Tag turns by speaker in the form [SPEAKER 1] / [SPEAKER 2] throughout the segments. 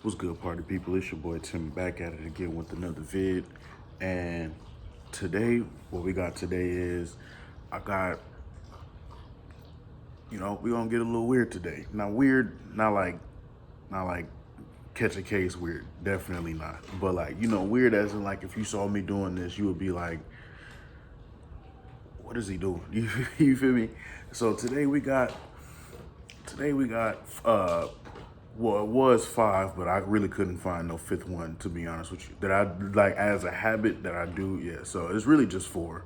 [SPEAKER 1] What's good, party people? It's your boy Tim back at it again with another vid. And today, what we got today is I got, we're gonna get a little weird today. Now weird, not like catch a case weird. Definitely not. But like, weird as in like if you saw me doing this, you would be like, what is he doing? You feel me? So today we got well, it was five, but I really couldn't find no fifth one, to be honest with you. That I like as a habit that I do, yeah. So it's really just four.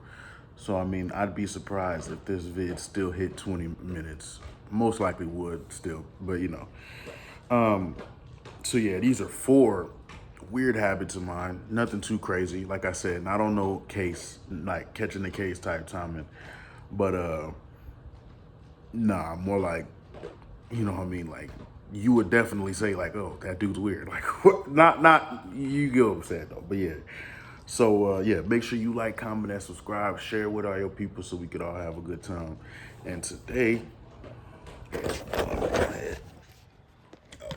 [SPEAKER 1] So I mean, I'd be surprised if this vid still hit 20 minutes. Most likely would still, but So yeah, these are four weird habits of mine. Nothing too crazy. Like I said, not on no case, like catching the case type timing. But nah, more like, you know what I mean? Like you would definitely say like, oh, that dude's weird. Like what? Not you get what I'm saying though. But yeah. So yeah, make sure you like, comment, and subscribe. Share with all your people so we could all have a good time. And today, oh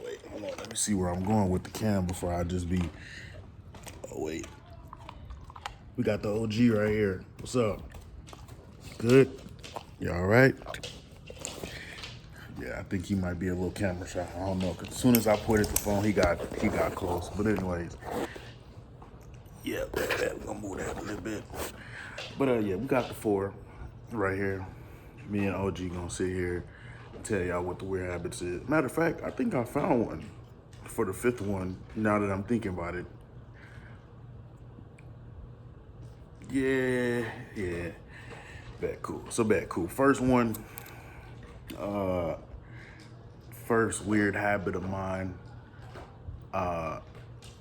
[SPEAKER 1] wait, hold on. Let me see where I'm going with the cam before I just be. Oh wait, we got the OG right here. What's up? Good. You all right? Yeah, I think he might be a little camera shy. I don't know, cause as soon as I put it the phone, he got close. But anyways, yeah, we're gonna move that a little bit. But yeah, we got the four right here. Me and OG gonna sit here and tell y'all what the weird habits is. Matter of fact, I think I found one for the fifth one. Now that I'm thinking about it, yeah, bad cool. So bad cool. First one, first weird habit of mine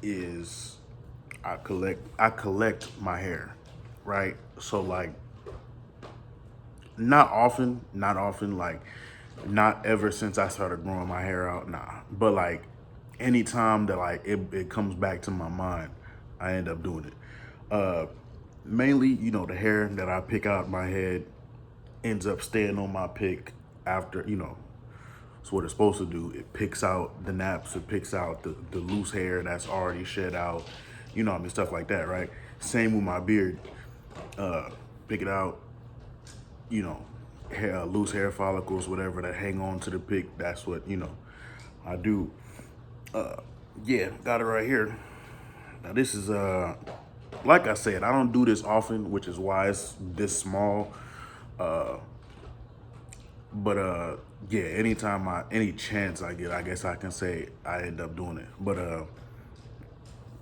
[SPEAKER 1] is I collect my hair, right? So like not often, like not ever since I started growing my hair out, nah. But like anytime that like it comes back to my mind, I end up doing it. Uh Mainly, the hair that I pick out my head ends up staying on my pick after, it's what it's supposed to do. It picks out the naps, it picks out the loose hair that's already shed out, what I mean, stuff like that, right? Same with my beard. Pick it out, loose hair follicles, whatever that hang on to the pick. That's what I do. Yeah, got it right here. Now this is like I said, I don't do this often, which is why it's this small. But yeah, any chance I get, I guess I can say I end up doing it. But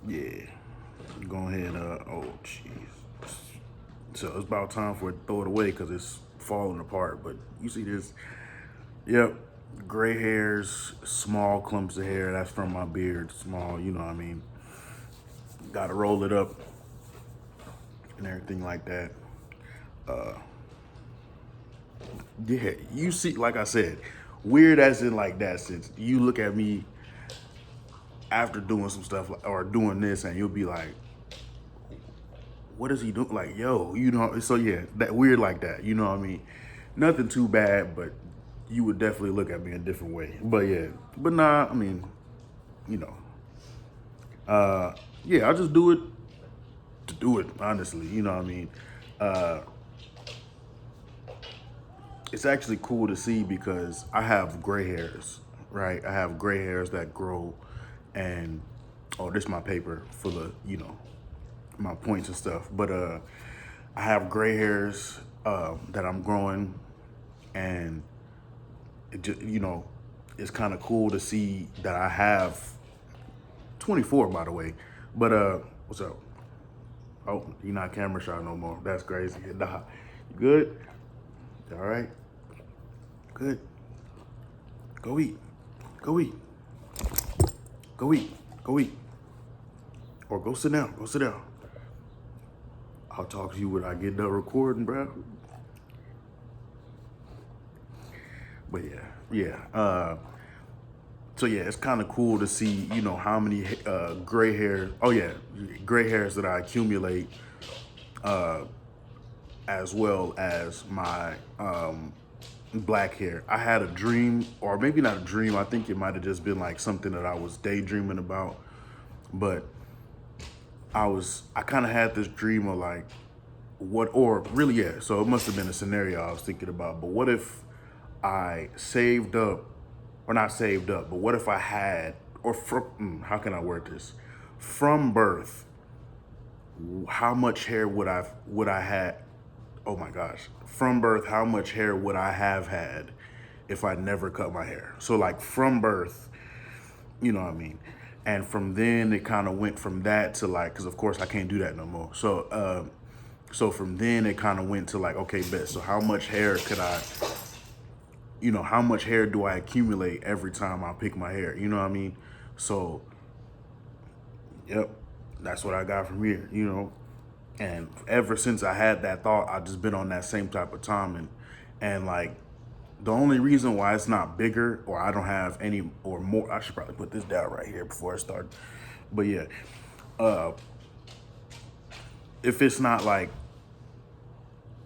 [SPEAKER 1] yeah, go ahead. Oh jeez. So it's about time for it to throw it away because it's falling apart. But you see this? Yep. Gray hairs, small clumps of hair. That's from my beard. Small, you know what I mean? Got to roll it up and everything like that. Yeah, you see, like I said, weird as in like that. Since you look at me after doing some stuff or doing this, and you'll be like, "What is he doing?" Like, yo, So yeah, that weird like that. You know what I mean? Nothing too bad, but you would definitely look at me a different way. But yeah, but nah, I mean, you know, yeah, I just do it to do it. Honestly, you know what I mean? Uh, it's actually cool to see because I have gray hairs, right? I have gray hairs that grow, and oh, this is my paper full of my points and stuff. But I have gray hairs that I'm growing, and it just it's kind of cool to see that I have 24, by the way. But what's up? Oh, you're not camera shy no more. That's crazy. Nah, you good? All right. Good. Go eat. Go eat. Go eat. Go eat. Or go sit down. Go sit down. I'll talk to you when I get done recording, bro. But yeah. So yeah, it's kind of cool to see, how many gray hairs. Oh yeah, gray hairs that I accumulate, as well as my black hair. I had a dream, or maybe not a dream. I think it might have just been like something that I was daydreaming about. But I kind of had this dream of like, what, or really, yeah. So it must have been a scenario I was thinking about. But what if I saved up, or not saved up, but what if I had, or from, how can I word this? From birth, how much hair would I had? Oh my gosh! From birth, how much hair would I have had if I never cut my hair? So like from birth, you know what I mean? And from then it kind of went from that to like, because of course I can't do that no more. So from then it kind of went to like, okay, bet. So how much hair could I, how much hair do I accumulate every time I pick my hair? You know what I mean? So, yep, that's what I got from here. And ever since I had that thought, I've just been on that same type of time. And like, the only reason why it's not bigger or I don't have any or more, I should probably put this down right here before I start. But yeah, if it's not like,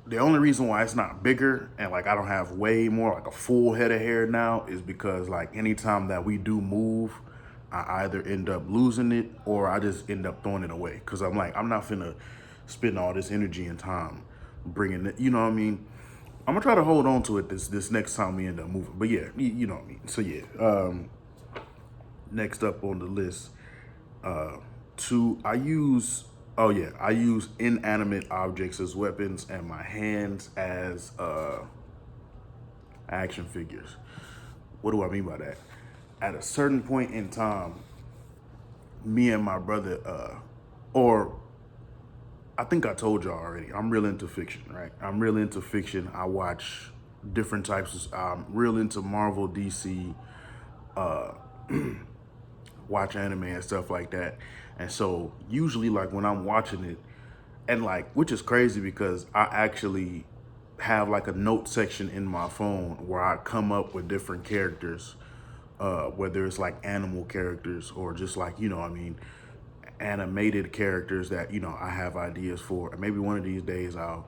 [SPEAKER 1] the only reason why it's not bigger and like I don't have way more like a full head of hair now is because like anytime that we do move, I either end up losing it or I just end up throwing it away. Cause I'm like, I'm not finna spend all this energy and time bringing it, you know what I mean? I'm gonna try to hold on to it this next time we end up moving. But yeah, you know what I mean? So yeah, next up on the list, I use inanimate objects as weapons and my hands as action figures. What do I mean by that? At a certain point in time, me and my brother, or I think I told y'all already, I'm real into fiction, right? I'm real into fiction. I watch different types of, I'm real into Marvel, DC, watch anime and stuff like that. And so usually like when I'm watching it, and like, which is crazy because I actually have like a note section in my phone where I come up with different characters, whether it's like animal characters or just like, I mean, animated characters that, I have ideas for. And maybe one of these days I'll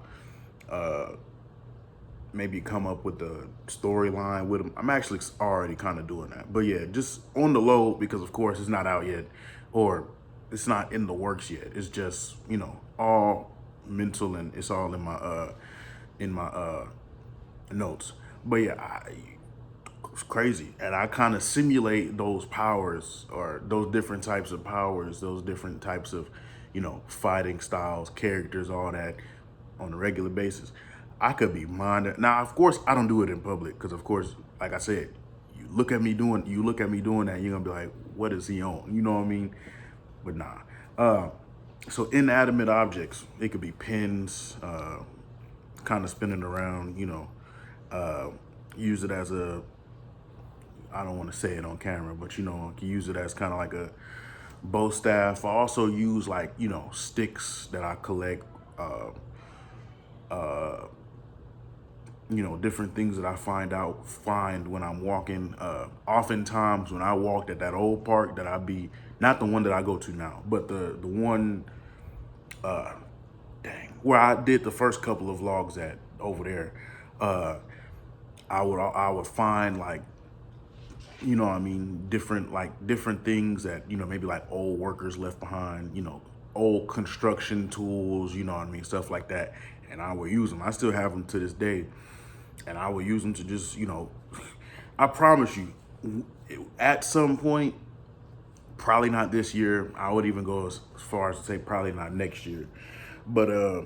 [SPEAKER 1] maybe come up with the storyline with them. I'm actually already kind of doing that. But yeah, just on the low because of course it's not out yet or it's not in the works yet. It's just, all mental and it's all in my notes. But yeah, it's crazy. And I kind of simulate those powers or those different types of powers, those different types of, fighting styles, characters, all that on a regular basis. I could be minded. Now, of course, I don't do it in public because, of course, like I said, you look at me doing that, you're gonna be like, what is he on? You know what I mean? But nah. So inanimate objects, it could be pins, kind of spinning around, use it as a, I don't want to say it on camera, but you can use it as kind of like a bow staff. I also use like, sticks that I collect, different things that I find when I'm walking. Oftentimes when I walked at that old park that I be, not the one that I go to now, but the one, where I did the first couple of vlogs at over there, I would find like, what I mean, different things that, maybe like old workers left behind, old construction tools, what I mean, stuff like that. And I would use them. I still have them to this day. And I would use them to just, I promise you, at some point, probably not this year. I would even go as far as to say probably not next year. But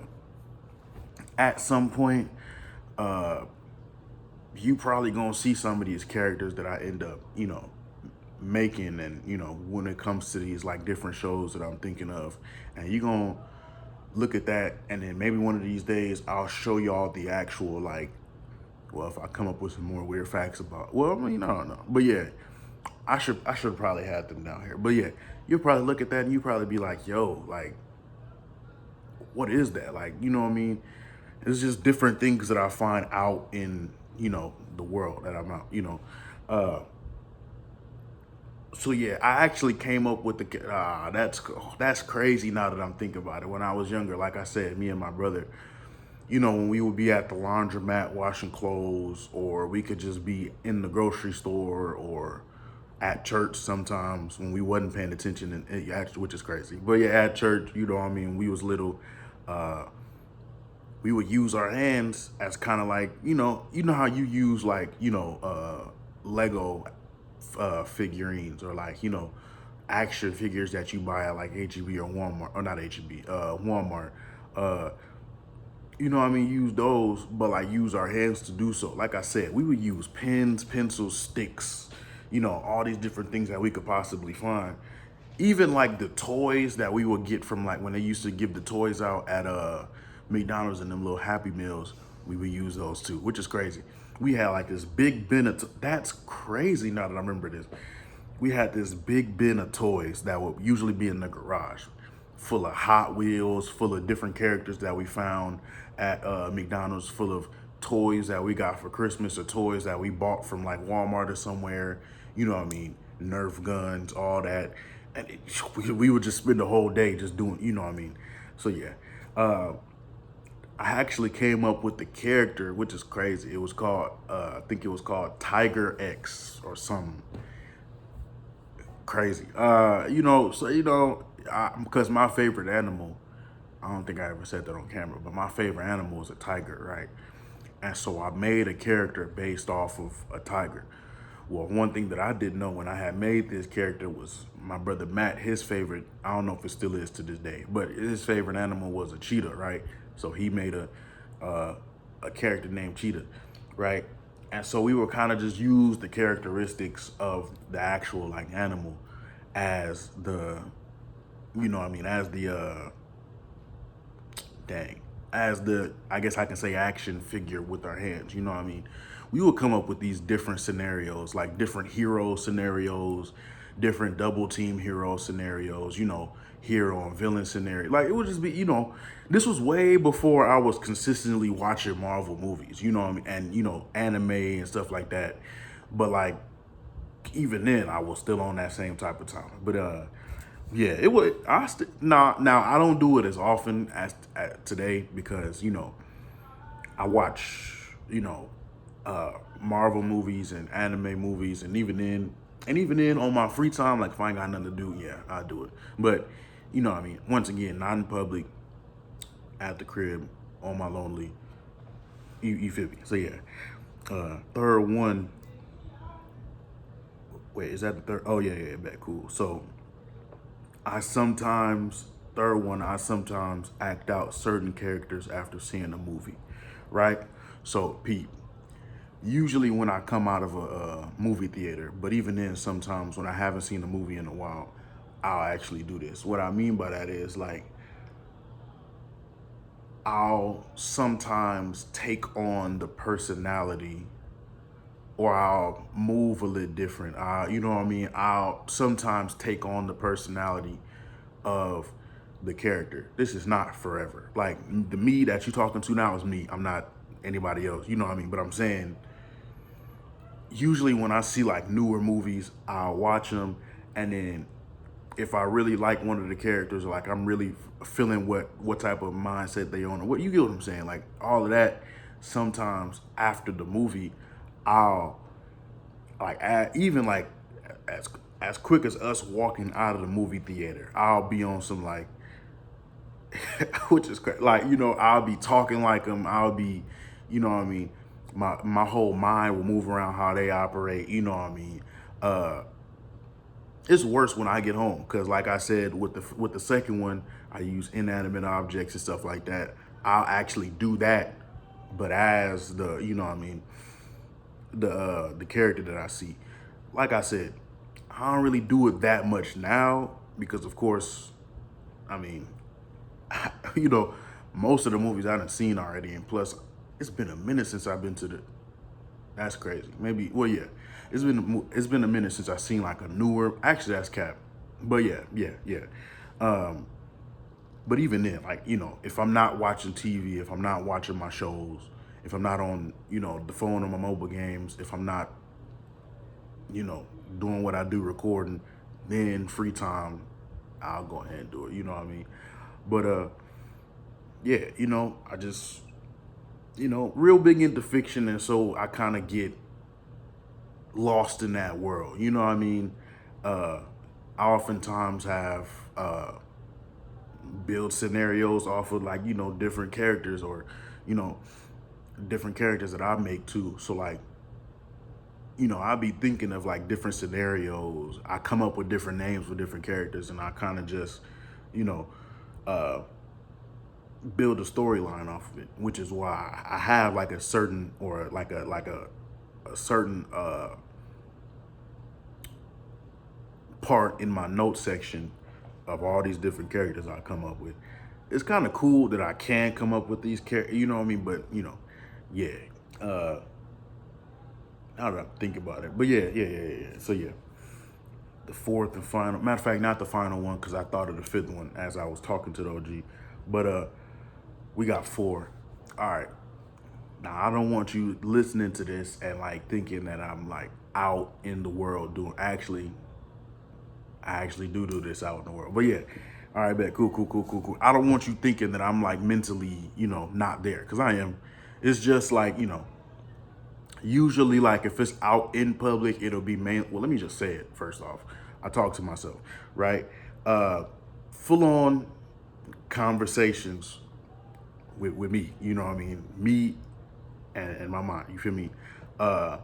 [SPEAKER 1] at some point, you probably gonna see some of these characters that I end up, making, and when it comes to these like different shows that I'm thinking of, and you gonna look at that, and then maybe one of these days I'll show y'all the actual like, well, if I come up with some more weird facts about, well, I mean, I don't know, but yeah, I should probably have them down here, but yeah, you'll probably look at that and you probably be like, yo, like, what is that? Like, you know what I mean? It's just different things that I find out in, the world that I'm out, So yeah, I actually came up with that's crazy now that I'm thinking about it. When I was younger, like I said, me and my brother, when we would be at the laundromat washing clothes, or we could just be in the grocery store or at church sometimes when we wasn't paying attention, and actually, which is crazy. But yeah, at church, we was little, uh, we would use our hands as kind of like, how you use like, Lego figurines, or like, action figures that you buy at like HEB or Walmart, or not HEB, Walmart. Uh, use those, but like use our hands to do so. Like I said, we would use pens, pencils, sticks, all these different things that we could possibly find. Even like the toys that we would get from, like, when they used to give the toys out at McDonald's and them little Happy Meals, we would use those too, which is crazy. We had like this big bin of that's crazy now that I remember this. We had this big bin of toys that would usually be in the garage, full of Hot Wheels, full of different characters that we found at McDonald's, full of toys that we got for Christmas, or toys that we bought from like Walmart or somewhere. Nerf guns, all that. And we would just spend the whole day just doing, So yeah, I actually came up with the character, which is crazy. It was called, I think it was called Tiger X or something crazy. Because my favorite animal, I don't think I ever said that on camera, but my favorite animal is a tiger, right? And so I made a character based off of a tiger. Well, one thing that I didn't know when I had made this character was my brother Matt, his favorite, I don't know if it still is to this day, but his favorite animal was a cheetah, right? So he made a character named Cheetah, right? And so we would kind of just use the characteristics of the actual like animal as the, as the dang, as the, I guess I can say, action figure with our hands. We would come up with these different scenarios, like different hero scenarios, different double team hero scenarios, hero and villain scenario. Like, it would just be, this was way before I was consistently watching Marvel movies, and, anime and stuff like that. But like, even then, I was still on that same type of time. But yeah, it would. Now I don't do it as often as today, because I watch Marvel movies and anime movies, and even then on my free time, like if I ain't got nothing to do, yeah, I do it. But once again, not in public, at the crib, on my lonely. You feel me? So yeah, third one. Wait, is that the third? Oh yeah, back cool. So I sometimes third one, I sometimes act out certain characters after seeing a movie, right? So Pete, usually when I come out of a movie theater, but even then, sometimes when I haven't seen a movie in a while, I'll actually do this. What I mean by that is, like, I'll sometimes take on the personality, or I'll move a little different. You know what I mean? I'll sometimes take on the personality of the character. This is not forever. Like, the me that you're talking to now is me. I'm not anybody else. You know what I mean? But I'm saying, usually when I see like newer movies, I'll watch them, and then if I really like one of the characters, or like I'm really feeling what type of mindset they on, or what, you get what I'm saying, like all of that. Sometimes after the movie, I'll like even like as as quick as us walking out of the movie theater, I'll be on some like, which is crazy. Like, I'll be talking like them. I'll be, you know what I mean. My whole mind will move around how they operate. You know what I mean. Uh, it's worse when I get home, because, like I said, with the second one, I use inanimate objects and stuff like that. I'll actually do that, but as the, the character that I see. Like I said, I don't really do it that much now, because, of course, I mean, you know, most of the movies I done seen already, and plus, it's been a minute since I've been to the. That's crazy. Maybe, well, yeah, it's been a minute since I've seen like a newer. Actually, that's cap. But yeah. Um, but even then, like, if I'm not watching TV, if I'm not watching my shows, if I'm not on, the phone or my mobile games, if I'm not, doing what I do, recording, then free time, I'll go ahead and do it. You know what I mean? But yeah, I just real big into fiction, and so I kind of get lost in that world. You know what I mean? Uh, I oftentimes have build scenarios off of like different characters or you know different characters that I make too. So like I'll be thinking of like different scenarios. I come up with different names for different characters, and I kind of just you know uh, build a storyline off of it, which is why I have like a certain or a certain part in my notes section of all these different characters I come up with. It's kind of cool that I can come up with these characters, you know what I mean? But yeah. Uh, now that I think about it, but yeah. So yeah, the fourth and final. Matter of fact, not the final one because I thought of the fifth one as I was talking to the OG. But we got four. All right. Now I don't want you listening to this and like thinking that I'm like out in the world doing. I actually do this out in the world. But yeah, all right, bet. Cool. I don't want you thinking that I'm like mentally, not there because I am. It's just like, usually like if it's out in public, it'll be well, let me just say it first off. I talk to myself, right? Full on conversations with me, you know what I mean? Me and my mind, you feel me? Uh,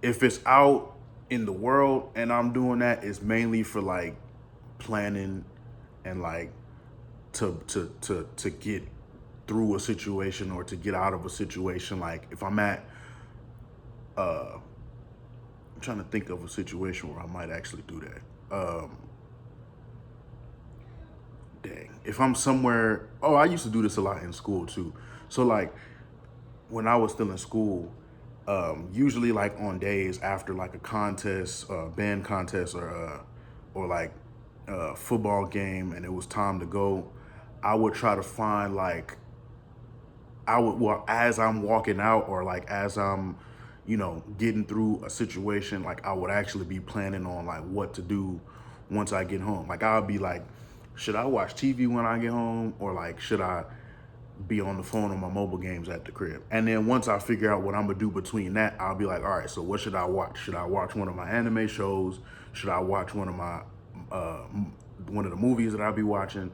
[SPEAKER 1] if it's out in the world and I'm doing that, it's mainly for like planning and like to get through a situation or to get out of a situation. Like if I'm at I'm trying to think of a situation where I might actually do that. Dang. If I'm somewhere, I used to do this a lot in school too. So like when I was still in school, usually like on days after like a contest, band contest, or like a football game, and it was time to go, I would try to find like well, as I'm walking out or like as I'm, getting through a situation, like I would actually be planning on like what to do once I get home. Like I'll be like, should I watch TV when I get home, or like should I be on the phone on my mobile games at the crib? And then once I figure out what I'm gonna do between that, I'll be like, all right, so what should I watch? Should I watch one of my anime shows? Should I watch uh, one of the movies that I'll be watching?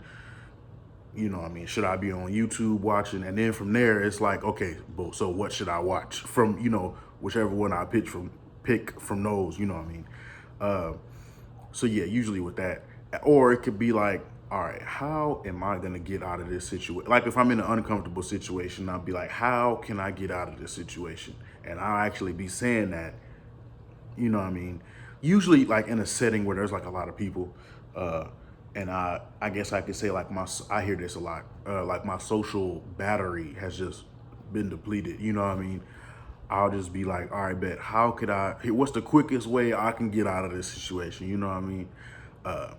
[SPEAKER 1] You know what I mean? Should I be on YouTube watching? And then from there, it's like, okay, so what should I watch from, whichever one I pick from those, you know what I mean? Uh, so yeah, usually with that. Or it could be like, all right, how am I gonna get out of this situation? Like if I'm in an uncomfortable situation, I'll be like, how can I get out of this situation? And I'll actually be saying that, you know what I mean? Usually like in a setting where there's like a lot of people, and I guess I could say like I hear this a lot, like my social battery has just been depleted. You know what I mean? I'll just be like, all right, bet. What's the quickest way I can get out of this situation? You know what I mean? Uh,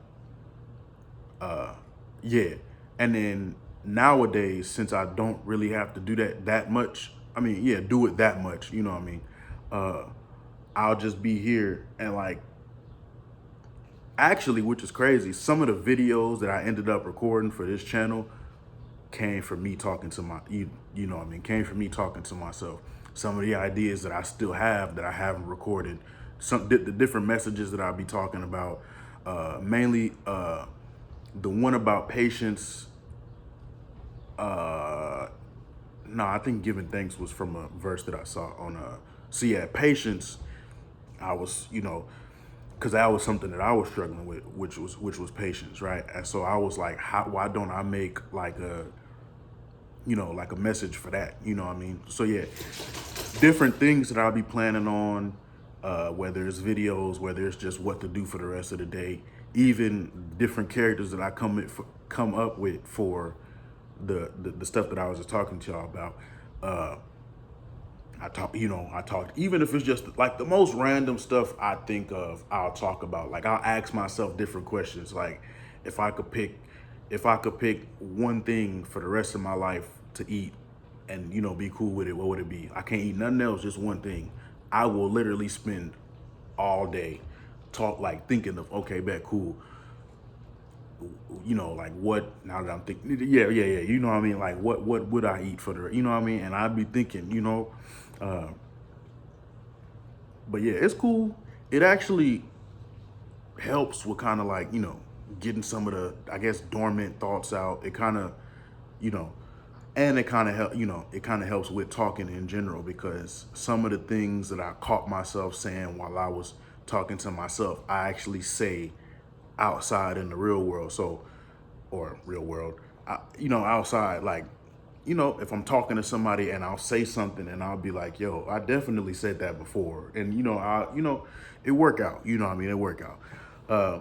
[SPEAKER 1] yeah. And then nowadays, since I don't really have to do that much, I mean, yeah, do it that much. You know what I mean? Uh, I'll just be here and like actually, which is crazy, some of the videos that I ended up recording for this channel came from me talking to you know what I mean, came from me talking to myself. Some of the ideas that I still have that I haven't recorded, the different messages that I'll be talking about, mainly the one about patience. No, I think giving thanks was from a verse that I saw on so yeah, patience. I was, because that was something that I was struggling with, which was patience, right? And so I was like, why don't I make like like a message for that? You know what I mean? So yeah, different things that I'll be planning on, whether it's videos, whether it's just what to do for the rest of the day, even different characters that I come up with for the stuff that I was just talking to y'all about. I talked, even if it's just like the most random stuff I think of, I'll talk about. Like I'll ask myself different questions. Like if I could pick, one thing for the rest of my life to eat and, be cool with it, what would it be? I can't eat nothing else, just one thing. I will literally spend all day thinking of, okay, bet, cool. like what, now that I'm thinking, yeah, you know what I mean? Like what would I eat for the, you know what I mean? And I'd be thinking, uh, but yeah, it's cool. It actually helps with kind of like, getting some of the, I guess, dormant thoughts out. It kind of, you know, and it kind of help, it kind of helps with talking in general, because some of the things that I caught myself saying while I was talking to myself, I actually say outside in the real world. So, or real world, outside, like, if I'm talking to somebody and I'll say something and I'll be like, yo, I definitely said that before. And, it work out, what I mean? It work out. Uh,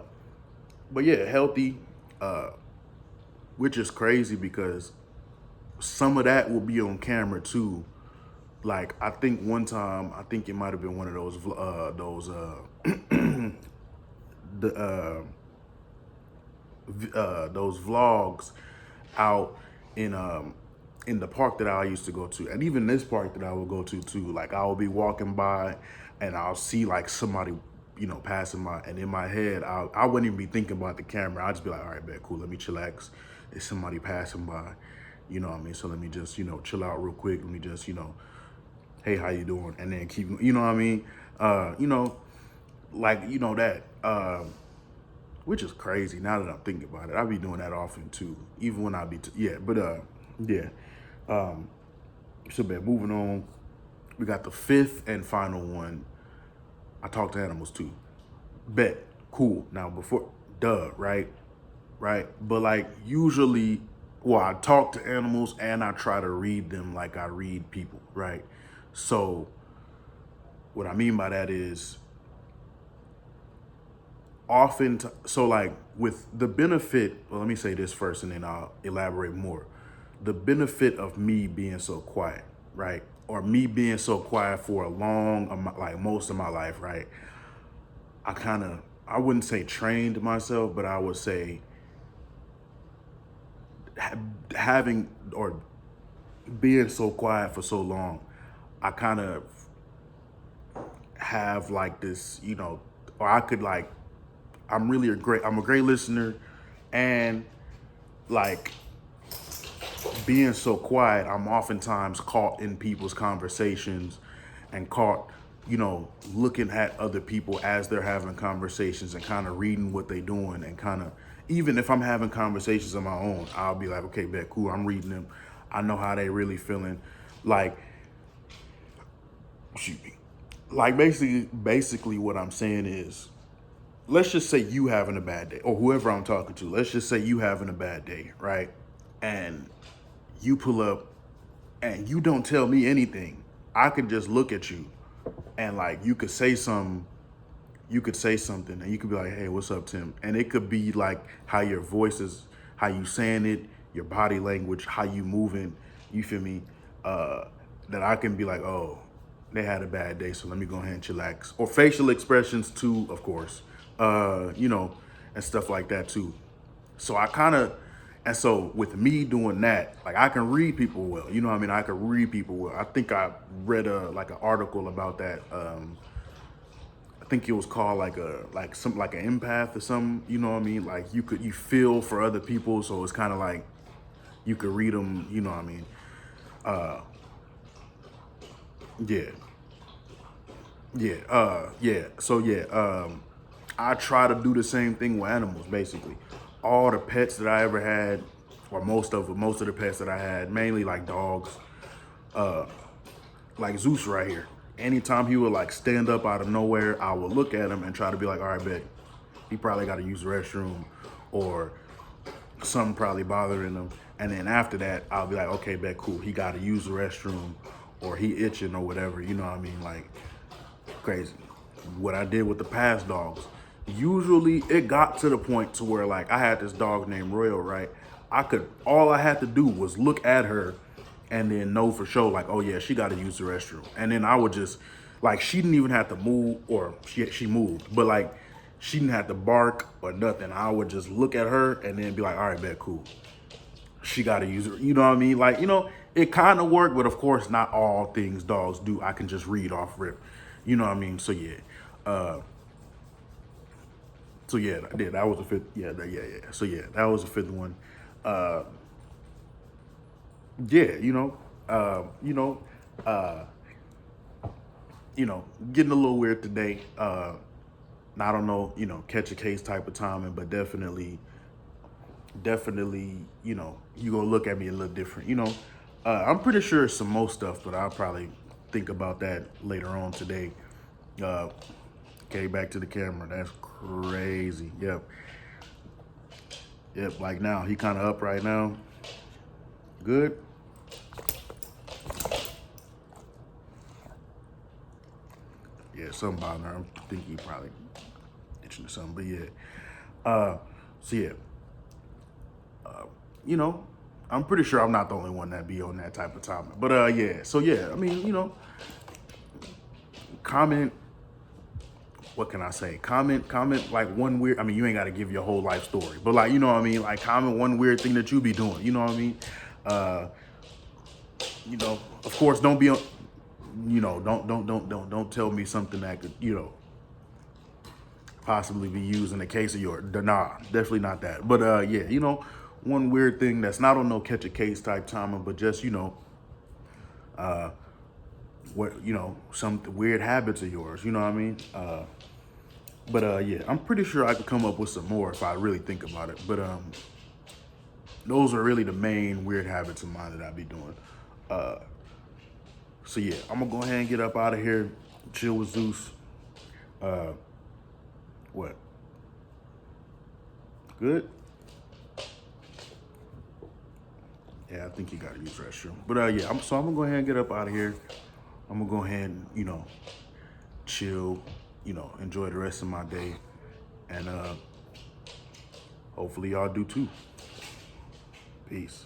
[SPEAKER 1] but yeah, healthy, uh, which is crazy because some of that will be on camera too. Like, I think one time, I think it might have been one of the those vlogs out in in the park that I used to go to, and even this park that I would go to too. Like, I will be walking by, and I'll see like somebody, passing by, and in my head, I wouldn't even be thinking about the camera. I'd just be like, all right, bet, cool, let me chillax. There's somebody passing by, you know what I mean? So let me just, chill out real quick. Let me just, hey, how you doing? And then keep, you know what I mean? Like, that. Which is crazy now that I'm thinking about it. I be doing that often too, even when I be, yeah, but yeah. So, man, moving on. We got the fifth and final one. I talk to animals too. Bet, cool. Now, before, right? Right? But like, usually, well, I talk to animals and I try to read them like I read people, right? So, what I mean by that is, so like with the benefit, well, let me say this first and then I'll elaborate more. The benefit of me being so quiet, right? Or me being so quiet for a like most of my life, right? I wouldn't say trained myself, but I would say having or being so quiet for so long, I kind of have like this, or I could like, I'm a great listener, and like being so quiet, I'm oftentimes caught in people's conversations and caught, looking at other people as they're having conversations and kind of reading what they're doing, and kind of, even if I'm having conversations of my own, I'll be like, okay, bet, cool, I'm reading them. I know how they really feeling. Like, shoot me. Like, basically what I'm saying is, let's just say you having a bad day, or whoever I'm talking to, let's just say you having a bad day, right? And you pull up and you don't tell me anything. I could just look at you and like you could say something and you could be like, hey, what's up, Tim? And it could be like how your voice is, how you saying it, your body language, how you moving, you feel me? That I can be like, oh, they had a bad day, so let me go ahead and chillax. Or facial expressions too, of course, and stuff like that too. So and so with me doing that, like, I can read people well, you know what I mean? I can read people well. I think I read like an article about that. I think it was called like an empath or something, you know what I mean? Like, you feel for other people, so it's kind of like you could read them, you know what I mean? Uh, yeah. Yeah. So yeah, I try to do the same thing with animals, basically. All the pets that I ever had, or most of the pets that I had, mainly like dogs, like Zeus right here. Anytime he would like stand up out of nowhere, I would look at him and try to be like, all right, bet, he probably got to use the restroom, or something probably bothering him. And then after that, I'll be like, okay, bet, cool, he got to use the restroom, or he itching or whatever, you know what I mean? Like, crazy. What I did with the past dogs, usually it got to the point to where, like, I had this dog named Royal, right? All I had to do was look at her and then know for sure, like, oh yeah, she got to use the restroom. And then I would just, like, she didn't even have to move, or she moved, but like, she didn't have to bark or nothing. I would just look at her and then be like, all right, bet, cool, she got to use it. You know what I mean? Like, it kind of worked, but of course, not all things dogs do. I can just read off rip. You know what I mean? So yeah. Uh, So yeah, that was the fifth. Yeah, yeah. So yeah, that was the fifth one. Uh, yeah, uh, you know, uh, getting a little weird today. I don't know, catch a case type of timing, but definitely, you gonna look at me a little different. I'm pretty sure it's some more stuff, but I'll probably think about that later on today. Uh, okay, back to the camera. That's crazy. Yep. Like now, he kind of up right now. Good. Yeah, something bothering her. I think he probably itching or something. But yeah. So yeah. You know, I'm pretty sure I'm not the only one that be on that type of timing. But yeah. So yeah, I mean, comment. What can I say? Comment like one weird. I mean, you ain't got to give your whole life story, but like, you know what I mean. Like, comment one weird thing that you be doing. You know what I mean? Uh, of course, don't be. Don't tell me something that could, possibly be used in the case of yours. Nah, definitely not that. But yeah, one weird thing that's not on no catch a case type timing, but just what some weird habits of yours. You know what I mean? But yeah, I'm pretty sure I could come up with some more if I really think about it. But those are really the main weird habits of mine that I be doing. So yeah, I'm gonna go ahead and get up out of here, chill with Zeus. What? Good? Yeah, I think you gotta use restroom. But yeah, I'm gonna go ahead and get up out of here. I'm gonna go ahead and, chill, enjoy the rest of my day. And hopefully y'all do too. Peace.